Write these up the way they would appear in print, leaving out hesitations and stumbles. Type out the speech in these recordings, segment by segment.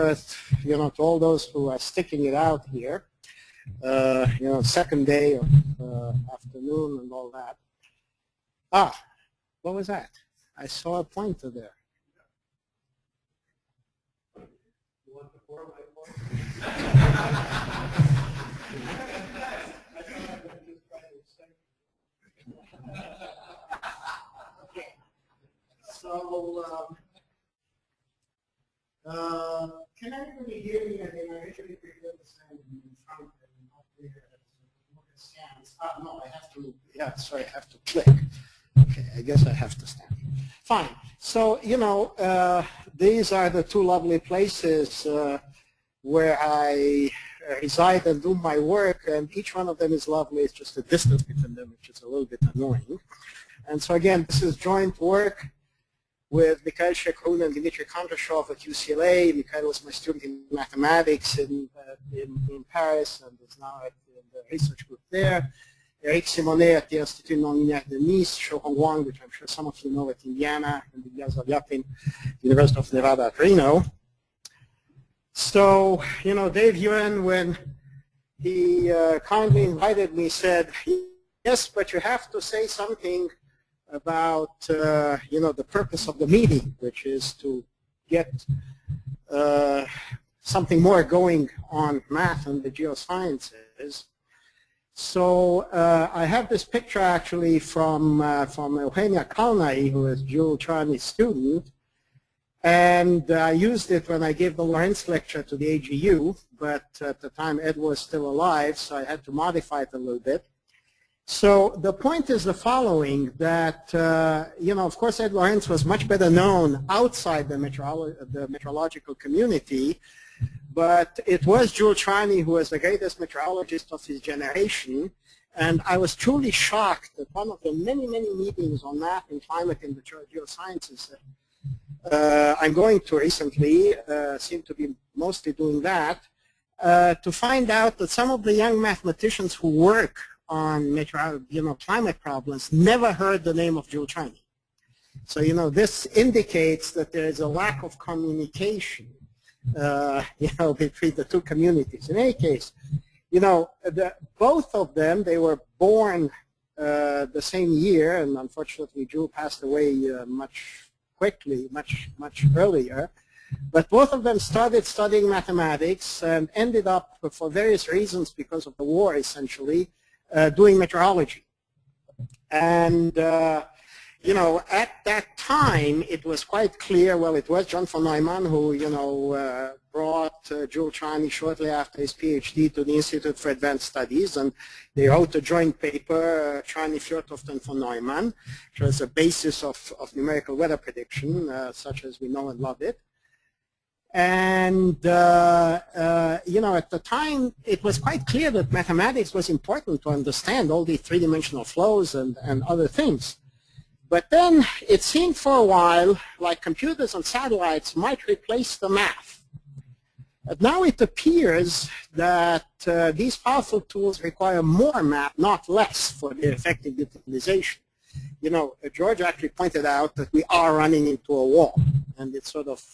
to all those who are sticking it out here, second day of afternoon and all that. Ah, what was that? I saw a pointer there. You want to borrow my pointer? Okay. So, can everybody hear me? I mean, I usually prefer to stand in front and not there look at scans. Ah, no, I have to, yeah, sorry, I have to click. Okay, I guess I have to stand. Fine. So, these are the two lovely places where I reside and do my work, and each one of them is lovely. It's just the distance between them, which is a little bit annoying. And so, again, this is joint work with Mikhail Shekhun and Dmitry Kondrashov at UCLA. Mikhail was my student in mathematics in Paris and is now at the research group there. Eric Simonet at the Institut Nonlinear de Nice, Shohong Wang, which I'm sure some of you know at Indiana, and Yazov Yapin, University of Nevada at Reno. So, Dave Yuan, when he kindly invited me, said, yes, but you have to say something about, the purpose of the meeting, which is to get something more going on math and the geosciences. So I have this picture actually from Eugenia Kalnai, who is Jules Charney's student, and I used it when I gave the Lorenz lecture to the AGU, but at the time Ed was still alive, so I had to modify it a little bit. So the point is the following, that, of course Ed Lorenz was much better known outside the meteorological community, but it was Jules Charney who was the greatest meteorologist of his generation, and I was truly shocked that one of the many, many meetings on math and climate in the geosciences I'm going to recently, seem to be mostly doing that, to find out that some of the young mathematicians who work on climate problems never heard the name of Jules Charney. So, this indicates that there is a lack of communication, between the two communities. In any case, both of them, they were born the same year, and unfortunately Jules passed away much earlier. But both of them started studying mathematics and ended up, for various reasons, because of the war essentially, doing meteorology. And at that time, it was quite clear, well, it was John von Neumann who, brought Jules Charney shortly after his PhD to the Institute for Advanced Studies, and they wrote a joint paper, Charney, Fjordhoft, and von Neumann, which was a basis of numerical weather prediction, such as we know and love it. And, at the time, it was quite clear that mathematics was important to understand all the three-dimensional flows and other things. But then it seemed for a while like computers and satellites might replace the math. But now it appears that these powerful tools require more math, not less, for their effective utilization. George actually pointed out that we are running into a wall, and it's sort of,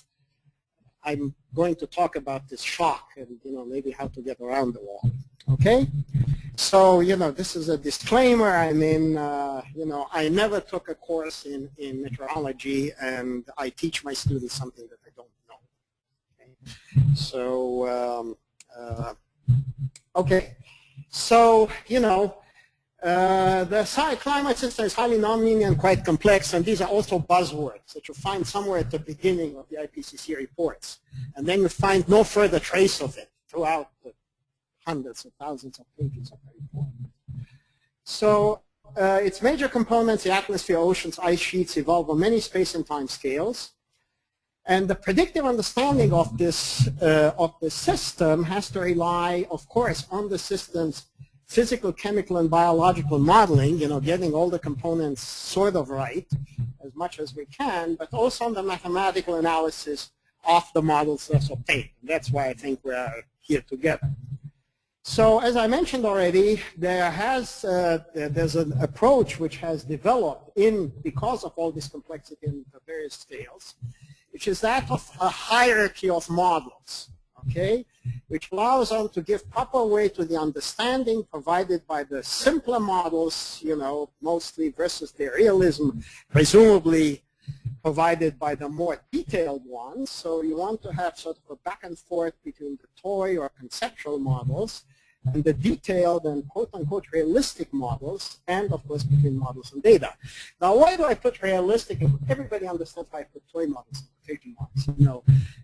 I'm going to talk about this shock and, maybe how to get around the wall, okay? So, this is a disclaimer. I mean, I never took a course in meteorology, and I teach my students something that I don't know, okay? So, okay. So, the climate system is highly nonlinear and quite complex, and these are also buzzwords that you find somewhere at the beginning of the IPCC reports. And then you find no further trace of it throughout the hundreds of thousands of pages of the report. So its major components, the atmosphere, oceans, ice sheets, evolve on many space and time scales. And the predictive understanding of this system has to rely, of course, on the system's physical, chemical, and biological modeling, getting all the components sort of right as much as we can, but also on the mathematical analysis of the models that's obtained. That's why I think we are here together. So as I mentioned already, there's an approach which has developed because of all this complexity in the various scales, which is that of a hierarchy of models, okay, which allows them to give proper weight to the understanding provided by the simpler models, you know, mostly versus their realism, presumably provided by the more detailed ones. So you want to have sort of a back and forth between the toy or conceptual models and the detailed and quote-unquote realistic models, and of course between models and data. Now, why do I put realistic? Everybody understands why I put toy models and quotation marks. You know,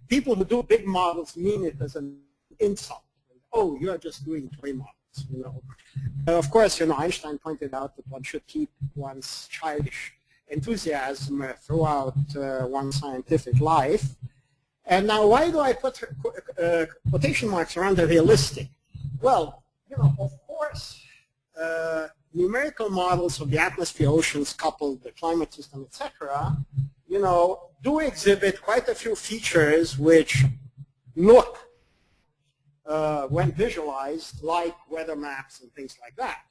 people who do big models mean it as an insult. Oh, you're just doing toy models, you know. Of course, you know, Einstein pointed out that one should keep one's childish enthusiasm throughout one's scientific life. And now, why do I put quotation marks around the realistic? Well, you know, of course, numerical models of the atmosphere, oceans, coupled the climate system, etc., you know, do exhibit quite a few features which look, when visualized, like weather maps and things like that.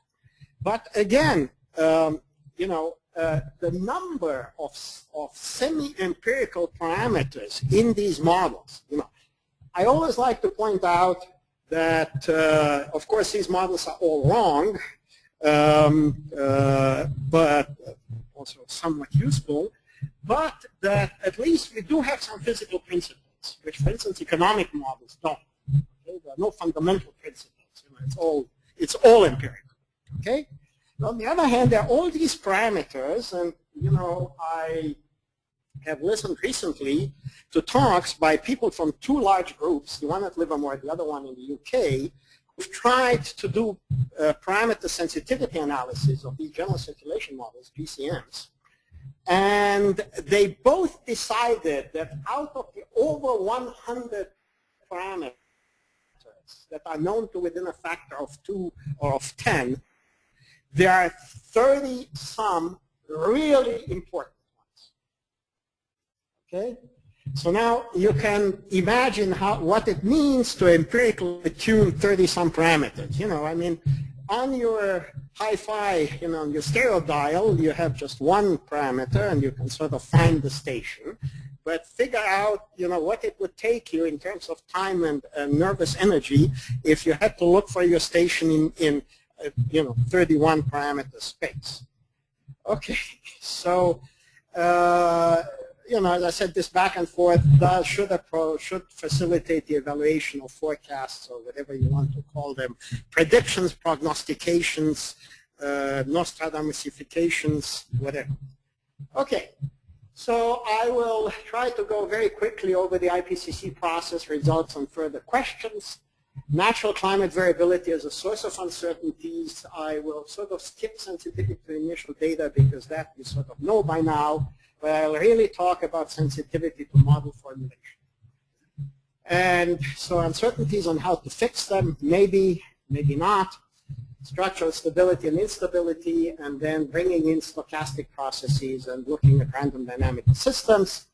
But again, you know, the number of semi-empirical parameters in these models, you know, I always like to point out that, of course, these models are all wrong, but also somewhat useful, but that at least we do have some physical principles, which, for instance, economic models don't. Okay? There are no fundamental principles. You know, it's all empirical. Okay? On the other hand, there are all these parameters, and you know, I have listened recently to talks by people from two large groups, the one at Livermore, the other one in the UK, who've tried to do parameter sensitivity analysis of these general circulation models, GCMs. And they both decided that out of the over 100 parameters that are known to within a factor of 2 or of 10, there are 30-some really important ones. Okay? So now you can imagine what it means to empirically tune 30-some parameters. You know, I mean, on your hi-fi, you know, on your stereo dial, you have just one parameter and you can sort of find the station. But figure out, you know, what it would take you in terms of time and nervous energy if you had to look for your station in you know, 31 parameter space. Okay, so you know, as I said, this back and forth should facilitate the evaluation of forecasts, or whatever you want to call them, predictions, prognostications, Nostradamusifications, whatever. Okay, so I will try to go very quickly over the IPCC process, results, and further questions. Natural climate variability as a source of uncertainties. I will sort of skip sensitivity to initial data because that you sort of know by now, but I'll really talk about sensitivity to model formulation. And so uncertainties on how to fix them, maybe, maybe not. Structural stability and instability, and then bringing in stochastic processes and looking at random dynamical systems.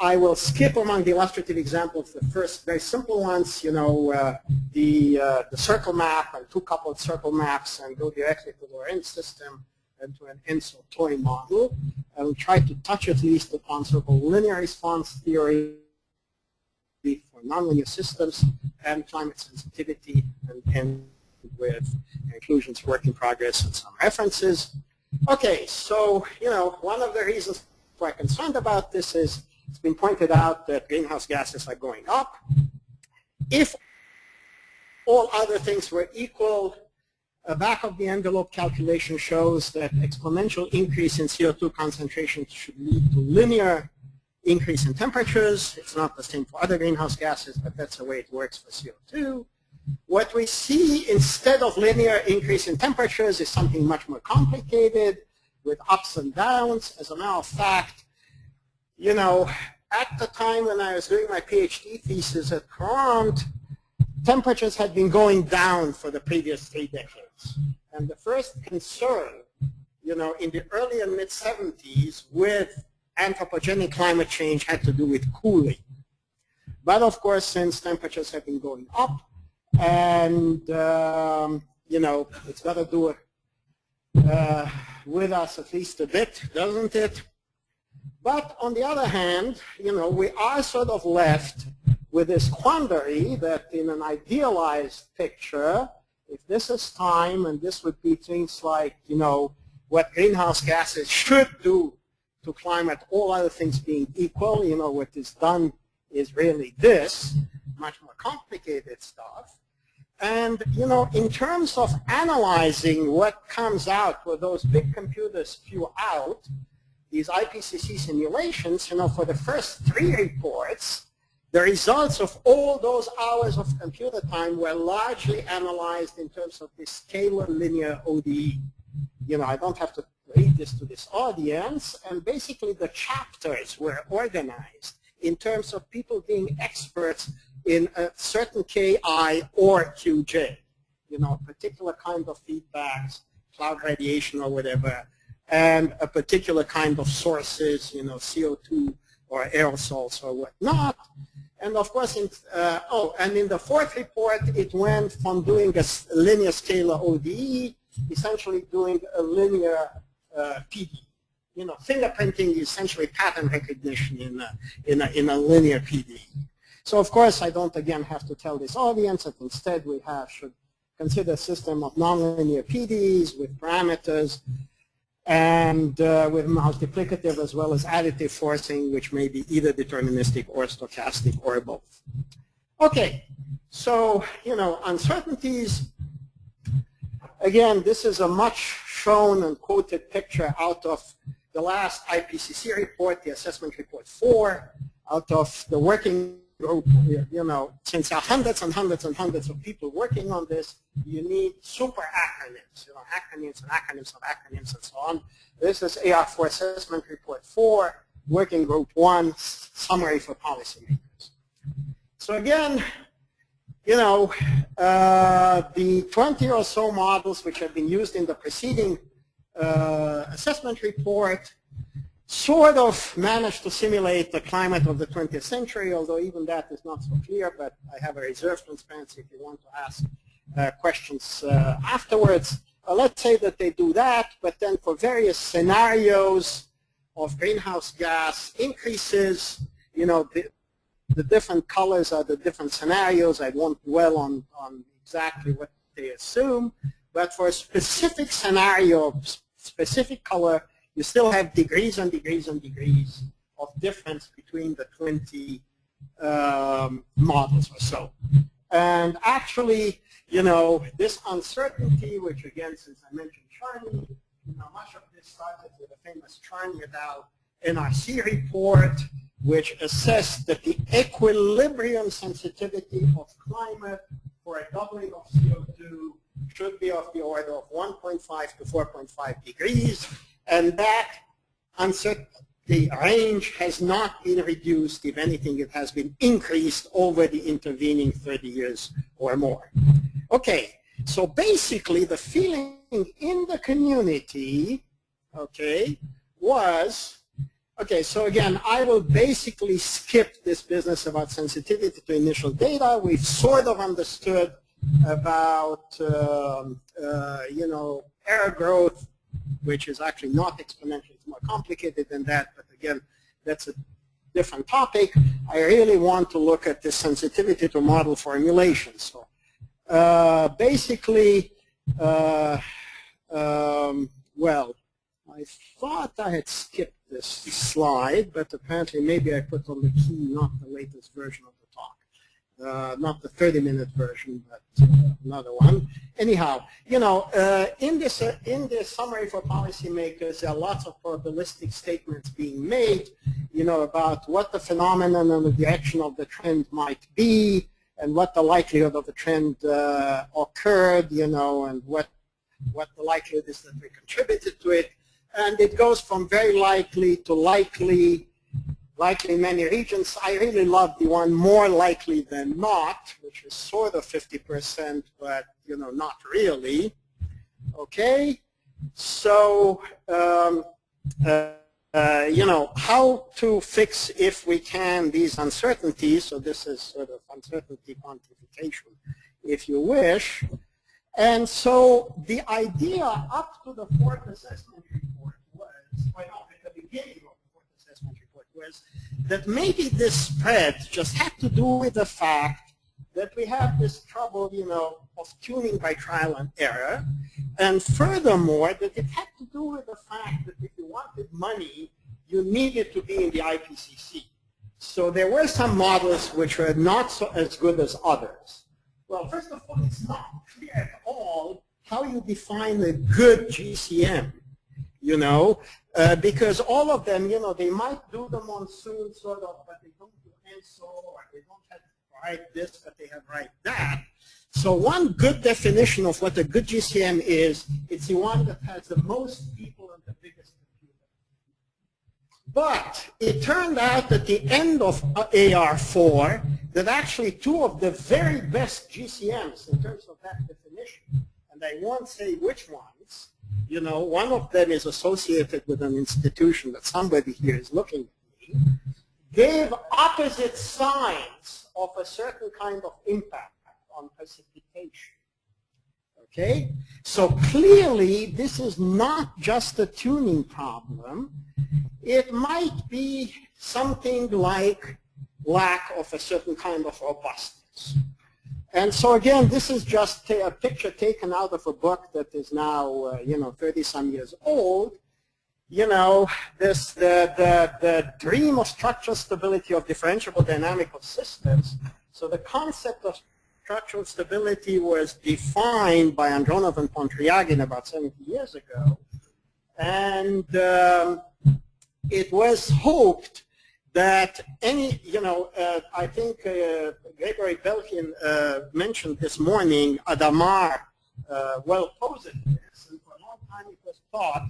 I will skip among the illustrative examples the first very simple ones, you know, the circle map and two coupled circle maps, and go directly to the Lorenz system and to an ENSO toy model. I will try to touch at least upon so-called linear response theory for nonlinear systems and climate sensitivity, and with conclusions, work in progress, and some references. Okay, so, you know, one of the reasons we're concerned about this is it's been pointed out that greenhouse gases are going up. If all other things were equal, a back-of-the-envelope calculation shows that exponential increase in CO2 concentration should lead to linear increase in temperatures. It's not the same for other greenhouse gases, but that's the way it works for CO2. What we see instead of linear increase in temperatures is something much more complicated with ups and downs. As a matter of fact, you know, at the time when I was doing my PhD thesis at Courant, temperatures had been going down for the previous 3 decades. And the first concern, you know, in the early and mid-70s with anthropogenic climate change had to do with cooling. But of course, since temperatures have been going up, and, you know, it's got to do with us at least a bit, doesn't it? But on the other hand, we are sort of left with this quandary that in an idealized picture, if this is time, and this would be things like, what greenhouse gases should do to climate, all other things being equal, what is done is really this, much more complicated stuff. And, in terms of analyzing what comes out, what those big computers spew out, these IPCC simulations, for the first 3 reports, the results of all those hours of computer time were largely analyzed in terms of the scalar linear ODE. I don't have to read this to this audience, and basically the chapters were organized in terms of people being experts in a certain Ki or Qj, a particular kind of feedbacks, cloud radiation or whatever, and a particular kind of sources, CO2 or aerosols or whatnot. And of course, and in the 4th report, it went from doing a linear scalar ODE, essentially doing a linear PD. Fingerprinting is essentially pattern recognition in a linear PD. So of course, I don't again have to tell this audience that instead we should consider a system of nonlinear PDs with parameters and with multiplicative as well as additive forcing, which may be either deterministic or stochastic or both. Okay, so uncertainties. Again, this is a much shown and quoted picture out of the last IPCC report, the assessment report 4, out of the working group. Since there are hundreds and hundreds and hundreds of people working on this, you need super acronyms, acronyms and acronyms of acronyms and so on. This is AR4 assessment report 4, working group 1, summary for policymakers. So again, the 20 or so models which have been used in the preceding assessment report sort of managed to simulate the climate of the 20th century, although even that is not so clear, but I have a reserve transparency if you want to ask questions afterwards. Let's say that they do that, but then for various scenarios of greenhouse gas increases, the different colors are the different scenarios. I won't dwell on exactly what they assume, but for a specific scenario, specific color, you still have degrees and degrees and degrees of difference between the 20 models or so. And actually, this uncertainty, which again, since I mentioned Charney, much of this started with the famous Charney et al. NRC report, which assessed that the equilibrium sensitivity of climate for a doubling of CO2 should be of the order of 1.5 to 4.5 degrees, and that uncertainty range has not been reduced. If anything, it has been increased over the intervening 30 years or more. Okay, so basically the feeling in the community, was, so again, I will basically skip this business about sensitivity to initial data. We've sort of understood about, error growth, which is actually not exponential. It's more complicated than that, but again, that's a different topic. I really want to look at the sensitivity to model formulation. So basically, well, I thought I had skipped this slide, but apparently maybe I put on the key not the latest version of the talk. Not the 30-minute version, but another one. Anyhow, in this summary for policymakers, there are lots of probabilistic statements being made, about what the phenomenon and the direction of the trend might be, and what the likelihood of the trend occurred, and what the likelihood is that we contributed to it. And it goes from very likely to likely in many regions. I really love the one more likely than not, which is sort of 50%, but not really. Okay, so how to fix, if we can, these uncertainties. So this is sort of uncertainty quantification, if you wish. And so the idea up to the 4th assessment report was, well, at the beginning of the 4th assessment was that maybe this spread just had to do with the fact that we have this trouble, of tuning by trial and error. And furthermore, that it had to do with the fact that if you wanted money, you needed to be in the IPCC. So there were some models which were not as good as others. Well, first of all, it's not clear at all how you define a good GCM, because all of them, they might do the monsoon sort of, but they don't do ENSO, or they don't have write this, but they have write that. So one good definition of what a good GCM is, it's the one that has the most people and the biggest computer. But it turned out at the end of AR4 that actually two of the very best GCMs in terms of that definition, and I won't say which ones, one of them is associated with an institution that somebody here is looking at me, gave opposite signs of a certain kind of impact on precipitation. Okay? So clearly, this is not just a tuning problem. It might be something like lack of a certain kind of robustness. And so again, this is just a picture taken out of a book that is now, 30-some years old. The dream of structural stability of differentiable dynamical systems. So the concept of structural stability was defined by Andronov and Pontryagin about 70 years ago. And it was hoped that I think Gregory Belkin mentioned this morning, Adamar well posed this, and for a long time it was thought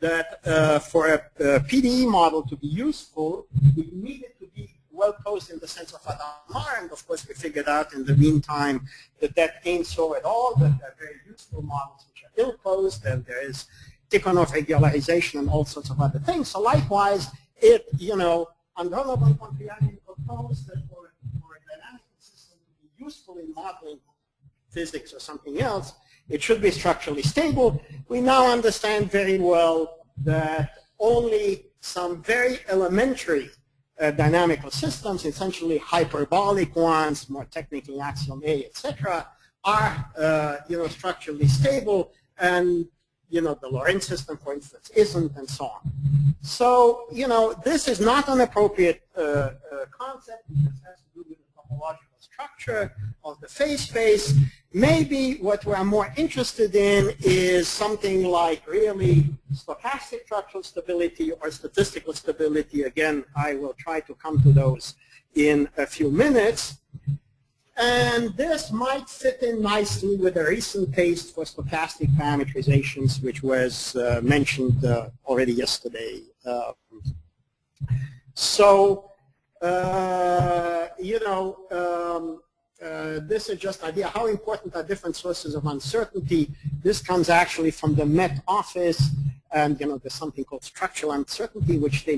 that for a PDE model to be useful, we needed to be well posed in the sense of Adamar, and of course we figured out in the meantime that that ain't so at all, that there are very useful models which are ill posed, and there is Tikhonov regularization and all sorts of other things. So likewise, Andronov and Pontryagin proposed that for a dynamical system to be useful in modeling physics or something else, it should be structurally stable. We now understand very well that only some very elementary dynamical systems, essentially hyperbolic ones, more technically axiom A, etc., are structurally stable, and the Lorenz system, for instance, isn't, and so on. So, this is not an appropriate concept. This has to do with the topological structure of the phase space. Maybe what we're more interested in is something like really stochastic structural stability or statistical stability. Again, I will try to come to those in a few minutes. And this might fit in nicely with a recent taste for stochastic parametrizations, which was mentioned already yesterday. This is just an idea how important are different sources of uncertainty. This comes actually from the Met Office, and there's something called structural uncertainty, which they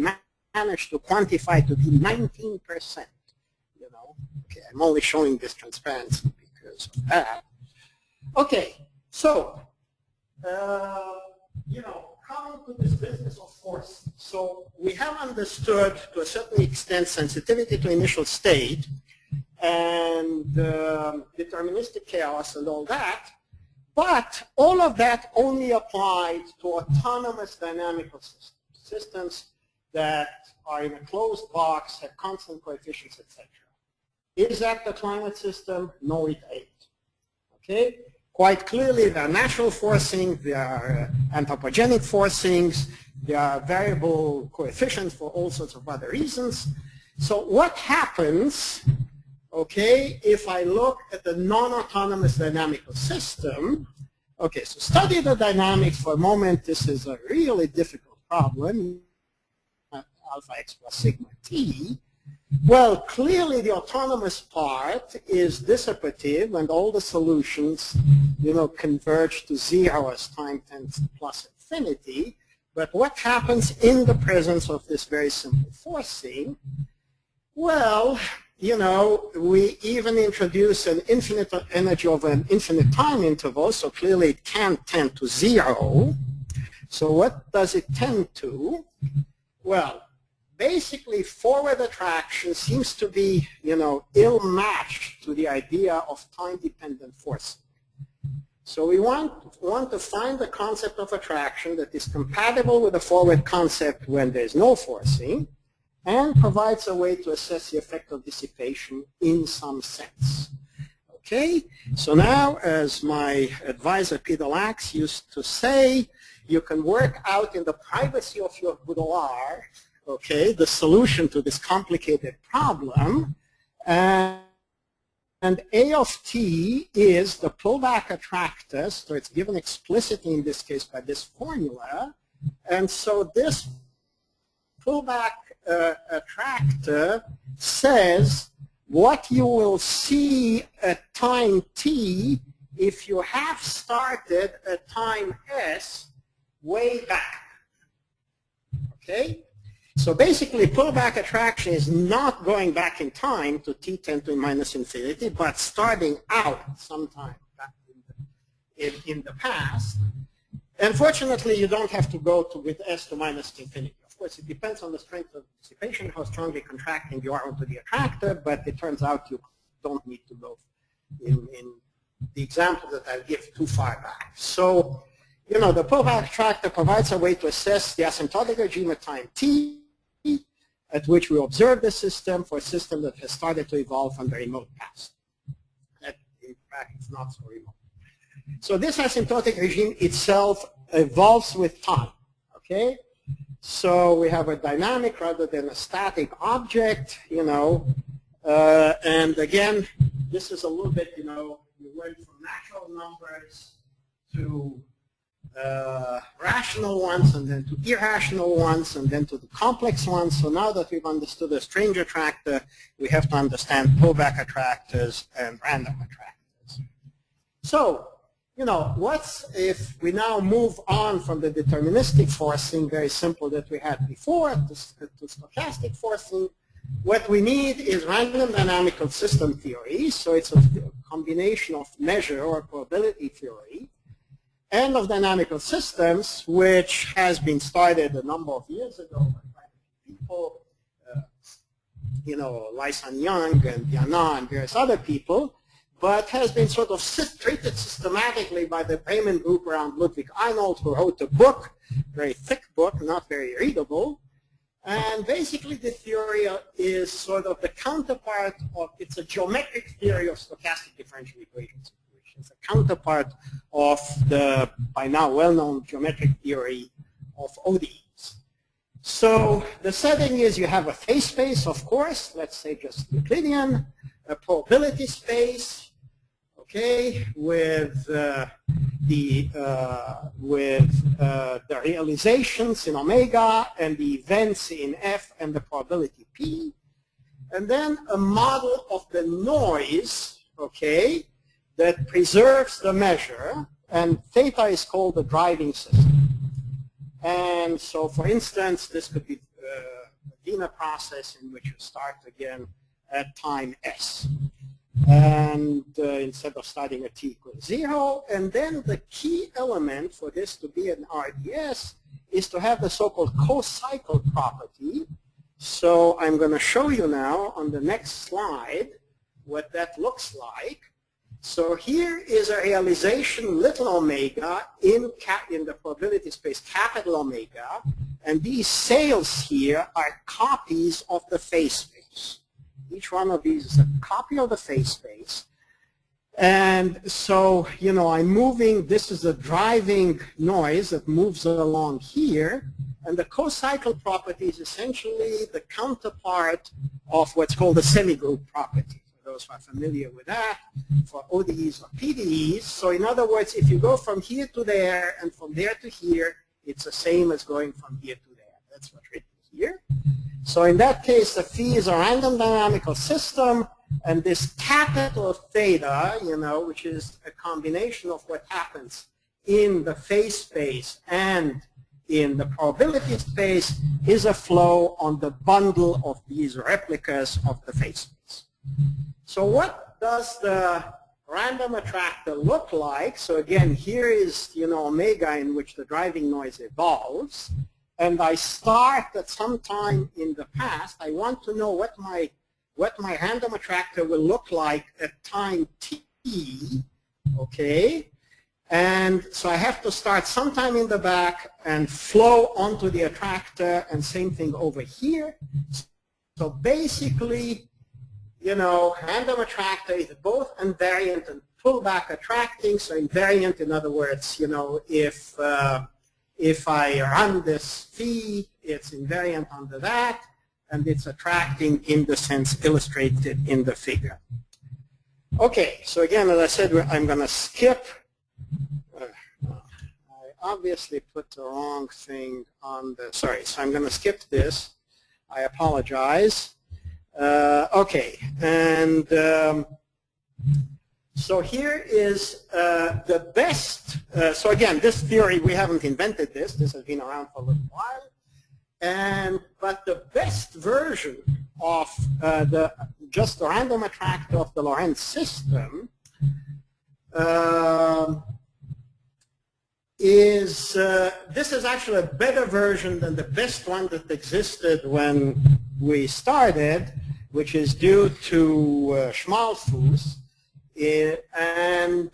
managed to quantify to be 19%. Okay, I'm only showing this transparency because of that. Okay, so, coming to this business of force. So we have understood to a certain extent sensitivity to initial state and deterministic chaos and all that, but all of that only applied to autonomous dynamical systems that are in a closed box, have constant coefficients, etc. Is that the climate system? No, it ain't. Okay? Quite clearly, there are natural forcing, there are anthropogenic forcings, there are variable coefficients for all sorts of other reasons. So what happens, okay, if I look at the non-autonomous dynamical system? Okay, so study the dynamics for a moment. This is a really difficult problem, alpha x plus sigma t. Well, clearly the autonomous part is dissipative, and all the solutions, converge to 0 as time tends to plus infinity. But what happens in the presence of this very simple forcing? Well, we even introduce an infinite energy over an infinite time interval, so clearly it can't tend to 0. So what does it tend to? Well, basically forward attraction seems to be, ill-matched to the idea of time-dependent forcing. So we want to find the concept of attraction that is compatible with the forward concept when there's no forcing, and provides a way to assess the effect of dissipation in some sense. Okay, so now, as my advisor Peter Lax used to say, you can work out in the privacy of your boudoir, okay, the solution to this complicated problem, and A of t is the pullback attractor, so it's given explicitly in this case by this formula, and so this pullback attractor says what you will see at time t if you have started at time s way back. Okay? So basically, pullback attraction is not going back in time to t tend to minus infinity, but starting out sometime back in the past. Unfortunately, you don't have to go with s to minus infinity. Of course, it depends on the strength of dissipation, how strongly contracting you are onto the attractor, but it turns out you don't need to go in the example that I'll give too far back. So, the pullback attractor provides a way to assess the asymptotic regime at time t, at which we observe the system for a system that has started to evolve from the remote past. That, in fact, is not so remote. So this asymptotic regime itself evolves with time, okay? So we have a dynamic rather than a static object, and again, this is a little bit, we went from natural numbers to rational ones, and then to irrational ones, and then to the complex ones. So now that we've understood the strange attractor, we have to understand pullback attractors and random attractors. So, what's if we now move on from the deterministic forcing, very simple, that we had before, to stochastic forcing? What we need is random dynamical system theory. So it's a combination of measure or probability theory and of dynamical systems, which has been started a number of years ago by people, Lysan Young and Diana and various other people, but has been sort of treated systematically by the Bremen group around Ludwig Arnold, who wrote a book, very thick book, not very readable. And basically the theory is sort of the counterpart of, it's a geometric theory of stochastic differential equations. It's a counterpart of the, by now well-known geometric theory of ODEs. So the setting is you have a phase space, of course, let's say just Euclidean, a probability space, okay, with the realizations in omega and the events in f and the probability p, and then a model of the noise, okay, that preserves the measure, and theta is called the driving system. And so, for instance, this could be a Wiener process in which you start again at time s. And instead of starting at t equals 0, and then the key element for this to be an RDS is to have the so-called co-cycle property. So I'm going to show you now on the next slide what that looks like. So here is a realization little omega in the probability space capital omega, and these sails here are copies of the phase space. Each one of these is a copy of the phase space. And so, I'm moving, this is a driving noise that moves along here, and the co-cycle property is essentially the counterpart of what's called the semigroup property. For those who are familiar with that, for ODEs or PDEs. So in other words, if you go from here to there and from there to here, it's the same as going from here to there. That's what's written here. So in that case, the phi is a random dynamical system, and this capital theta, which is a combination of what happens in the phase space and in the probability space, is a flow on the bundle of these replicas of the phase space. So what does the random attractor look like? So again, here is omega in which the driving noise evolves. and I start at some time in the past. I want to know what my random attractor will look like at time t, okay? And so I have to start sometime in the back and flow onto the attractor, and same thing over here. So basically, you know, random attractor is both invariant and pullback attracting. So invariant, in other words, you know, if I run this phi, it's invariant under that, and it's attracting in the sense illustrated in the figure. Okay, so again, as I said, I'm going to skip. I obviously put the wrong thing on the, sorry, so I'm going to skip this. I apologize. Okay, and so here is the best, so again, this theory, we haven't invented this. This has been around for a little while. But the best version of just the random attractor of the Lorenz system this is actually a better version than the best one that existed when we started, which is due to Schmalfuss. And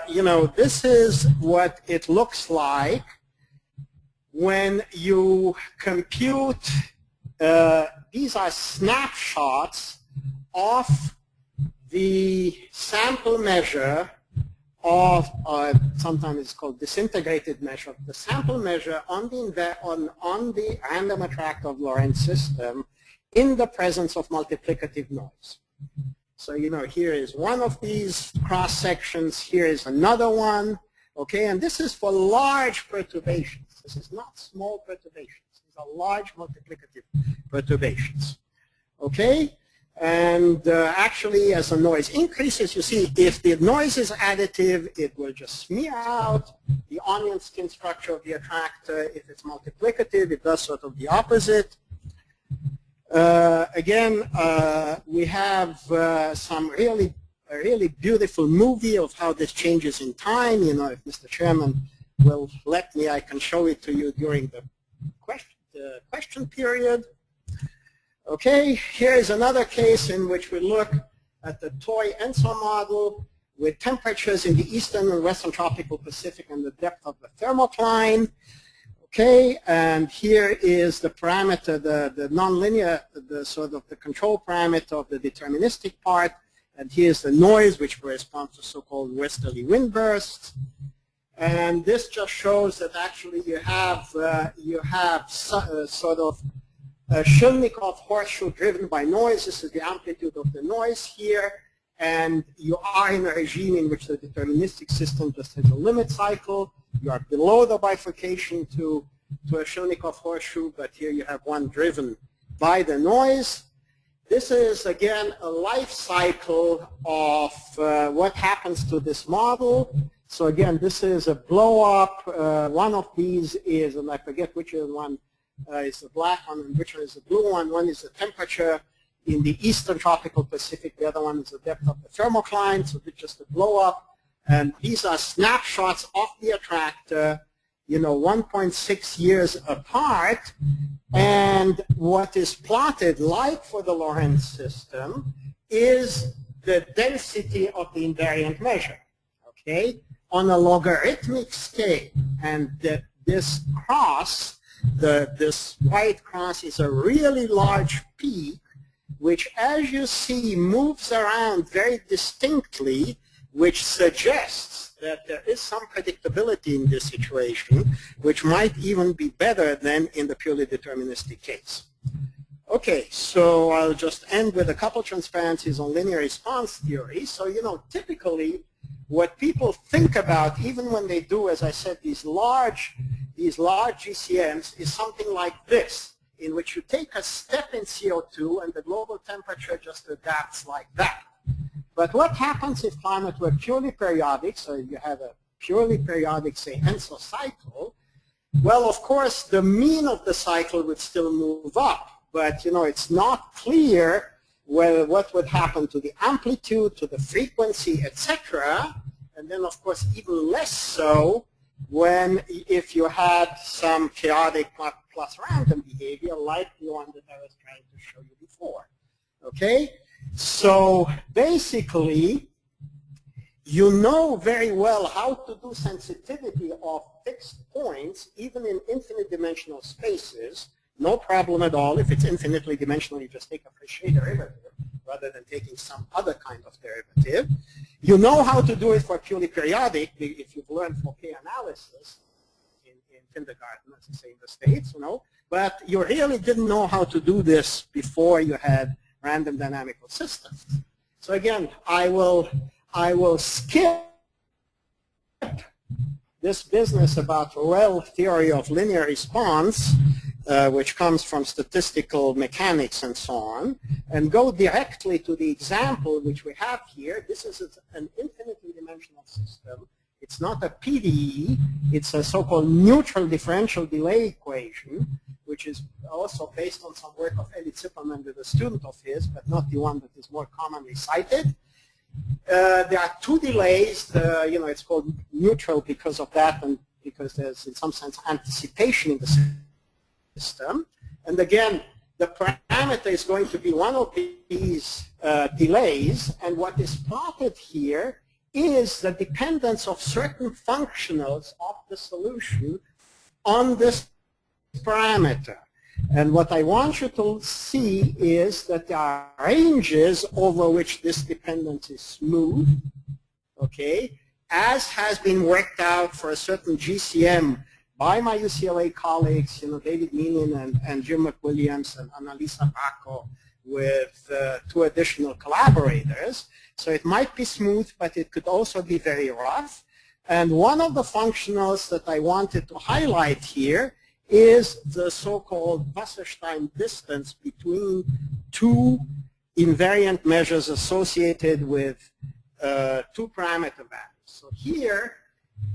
you know, this is what it looks like when you compute. These are snapshots of the sample measure of, sometimes it's called disintegrated measure, the sample measure on the random attractor of Lorenz system in the presence of multiplicative noise. So, you know, here is one of these cross sections, here is another one, okay, and this is for large perturbations. This is not small perturbations. These are large multiplicative perturbations, okay? And actually, as the noise increases, you see, if the noise is additive, it will just smear out the onion skin structure of the attractor. If it's multiplicative, it does sort of the opposite. Again, we have some a really beautiful movie of how this changes in time. You know, if Mr. Chairman will let me, I can show it to you during the question period. Okay, here is another case in which we look at the toy ENSO model with temperatures in the eastern and western tropical Pacific and the depth of the thermocline. Okay, and here is the parameter, the nonlinear, the sort of the control parameter of the deterministic part, and here's the noise, which corresponds to so-called westerly wind bursts. And this just shows that actually you have sort of a Shilnikov horseshoe driven by noise. This is the amplitude of the noise here, and you are in a regime in which the deterministic system just has a limit cycle. You are below the bifurcation to a Shilnikov horseshoe, but here you have one driven by the noise. This is, again, a life cycle of what happens to this model. So again, this is a blow-up. One of these is, and I forget which one is the black one and which one is the blue one. One is the temperature in the eastern tropical Pacific. The other one is the depth of the thermocline. So it's just a blow-up. And these are snapshots of the attractor, you know, 1.6 years apart. And what is plotted, like for the Lorenz system, is the density of the invariant measure, okay, on a logarithmic scale. And this cross, this white cross, is a really large peak, which, as you see, moves around very distinctly, which suggests that there is some predictability in this situation, which might even be better than in the purely deterministic case. Okay, so I'll just end with a couple transparencies on linear response theory. So, you know, typically what people think about, even when they do, as I said, these large GCMs, is something like this, in which you take a step in CO2 and the global temperature just adapts like that. But what happens if climate were purely periodic? So if you have a purely periodic, say, ENSO cycle, well, of course, the mean of the cycle would still move up. But, you know, it's not clear what would happen to the amplitude, to the frequency, etc. And then, of course, even less so if you had some chaotic plus random behavior like the one that I was trying to show you before. Okay? So basically, you know very well how to do sensitivity of fixed points, even in infinite dimensional spaces. No problem at all. If it's infinitely dimensional, you just take a Fréchet derivative rather than taking some other kind of derivative. You know how to do it for purely periodic if you've learned Fouquet analysis in kindergarten, as they say in the States, you know. But you really didn't know how to do this before you had random dynamical systems. So again, I will skip this business about Rieure theory of linear response, which comes from statistical mechanics and so on, and go directly to the example which we have here. This is an infinitely dimensional system. It's not a PDE. It's a so-called neutral differential delay equation, which is also based on some work of Eli Zipperman with a student of his, but not the one that is more commonly cited. There are two delays. It's called neutral because of that, and because there's, in some sense, anticipation in the system. And again, the parameter is going to be one of these delays, and what is plotted here is the dependence of certain functionals of the solution on this parameter. And what I want you to see is that there are ranges over which this dependence is smooth, okay, as has been worked out for a certain GCM by my UCLA colleagues, David Meehan and Jim McWilliams and Annalisa Bacco, with two additional collaborators. So it might be smooth, but it could also be very rough. And one of the functionals that I wanted to highlight here is the so-called Wasserstein distance between two invariant measures associated with two parameter values. So here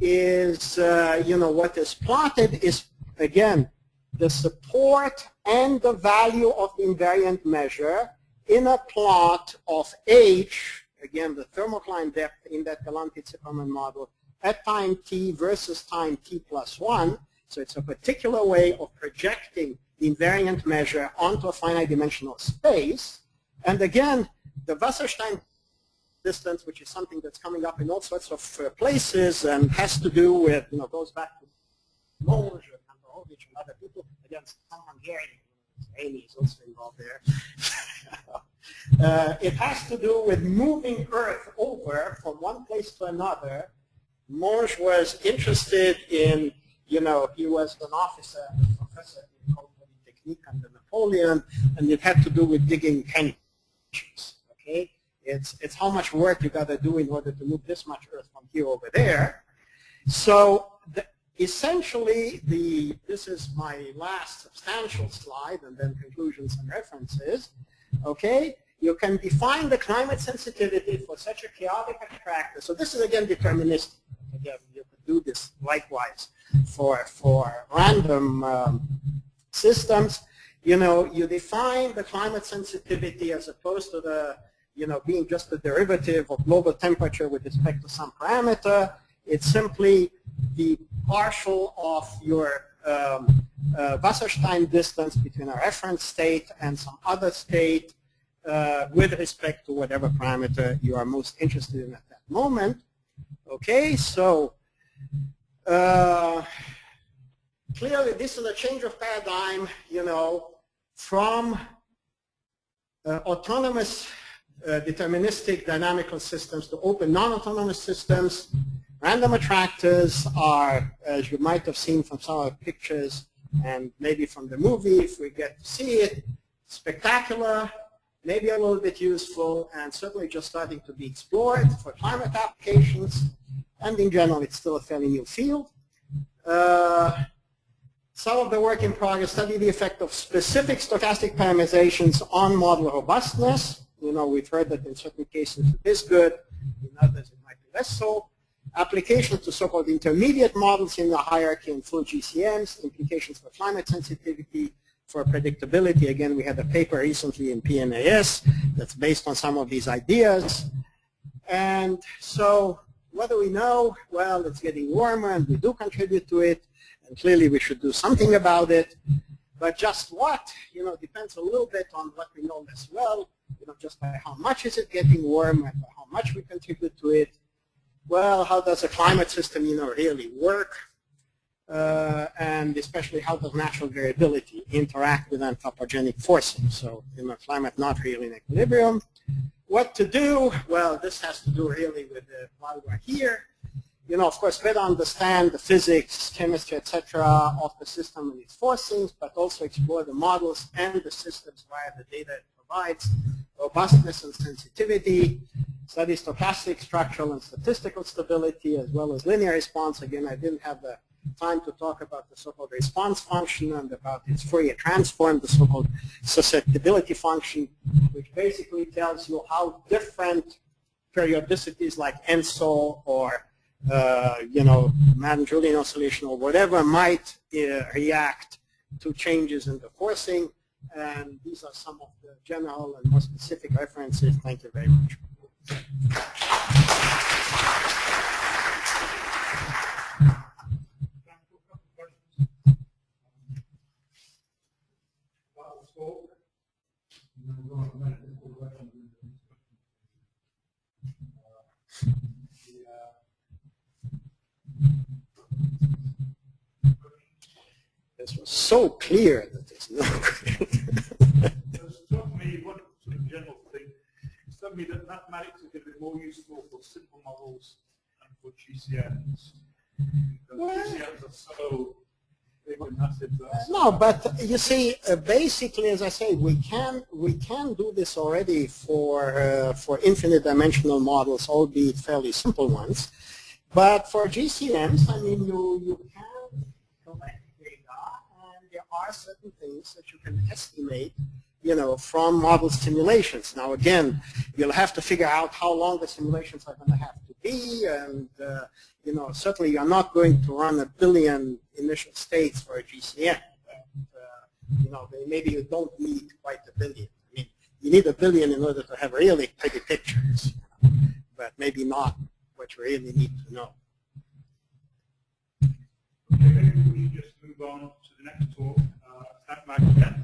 is, what is plotted is, again, the support and the value of the invariant measure in a plot of H, again, the thermocline depth in that Galanti-Zipperman model, at time t versus time t plus 1. So it's a particular way of projecting the invariant measure onto a finite dimensional space. And again, the Wasserstein distance, which is something that's coming up in all sorts of places and has to do with, goes back to Monge and Kantorovich and other people, against some Hungarian, Amy is also involved there. It has to do with moving Earth over from one place to another. Monge was interested in, he was an officer, a professor in Ecole Technique under Napoleon, and it had to do with digging trenches, okay? It's how much work you got to do in order to move this much Earth from here over there. So essentially, this is my last substantial slide, and then conclusions and references, okay? You can define the climate sensitivity for such a chaotic attractor. So this is, again, deterministic. Again, you could do this likewise for random systems. You define the climate sensitivity as opposed to the, being just a derivative of global temperature with respect to some parameter. It's simply the partial of your Wasserstein distance between a reference state and some other state with respect to whatever parameter you are most interested in at that moment. Okay, so clearly this is a change of paradigm, from autonomous deterministic dynamical systems to open non-autonomous systems. Random attractors are, as you might have seen from some of the pictures and maybe from the movie, if we get to see it, spectacular, maybe a little bit useful, and certainly just starting to be explored for climate applications. And in general, it's still a fairly new field. Some of the work in progress study the effect of specific stochastic parameterizations on model robustness. We've heard that in certain cases it is good, in others it might be less so. Applications to so-called intermediate models in the hierarchy and full GCMs, implications for climate sensitivity, for predictability. Again, we had a paper recently in PNAS that's based on some of these ideas. And so what do we know? Well, it's getting warmer and we do contribute to it, and clearly we should do something about it. But just what, depends a little bit on what we know as well, just by how much is it getting warm and by how much we contribute to it. Well, how does a climate system, really work? And especially how does natural variability interact with anthropogenic forcing? So, climate not really in equilibrium. What to do? Well, this has to do really with why we're here. Of course, better understand the physics, chemistry, etc. of the system and its forcings, but also explore the models and the systems via the data it provides, robustness and sensitivity, study stochastic, structural, and statistical stability, as well as linear response. Again, I didn't have the time to talk about the so-called response function and about its Fourier transform, the so-called susceptibility function, which basically tells you how different periodicities like ENSO or Madden-Julian oscillation or whatever might react to changes in the forcing. And these are some of the general and more specific references. Thank you very much. This was so clear that there's no Struck me one sort of general thing. It struck me that mathematics is going to be more useful for simple models and for GCNs. Because GCNs are so big and massive. No, but you see, basically, as I say, we can do this already for infinite dimensional models, albeit fairly simple ones. But for GCNs, I mean, you can collect data, and there are certain things that you can estimate, from model simulations. Now, again, you'll have to figure out how long the simulations are going to have to be, and certainly you're not going to run 1 billion initial states for a GCN. Maybe you don't need quite 1 billion. I mean, you need 1 billion in order to have really pretty pictures, but maybe not what you really need to know. Okay, maybe we should just move on to the next talk. Thank Mike again.